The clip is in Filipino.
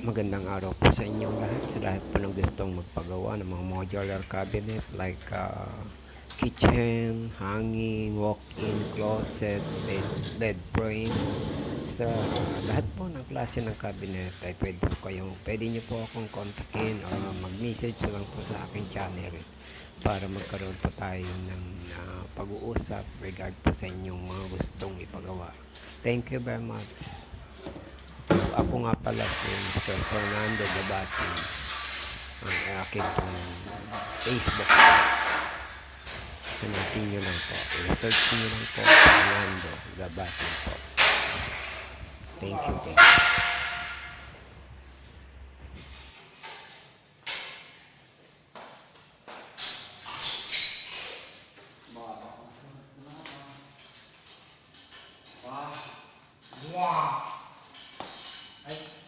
Magandang araw po sa inyong lahat. Sa lahat po ng gustong magpagawa ng mga modular cabinet like kitchen, hanging, walk-in, closet, bed frame. Sa lahat po ng klase ng cabinet ay pwede nyo po akong kontakin o mag-message lang po sa aking channel para magkaroon po tayo ng pag-uusap regard po sa inyong mga gustong ipagawa. Thank you very much. Ako nga pala si Mr. Fernando Gabati. Ang aking Facebook. Hanapin nyo lang po. I-search nyo lang po Fernando Gabati po. Thank you.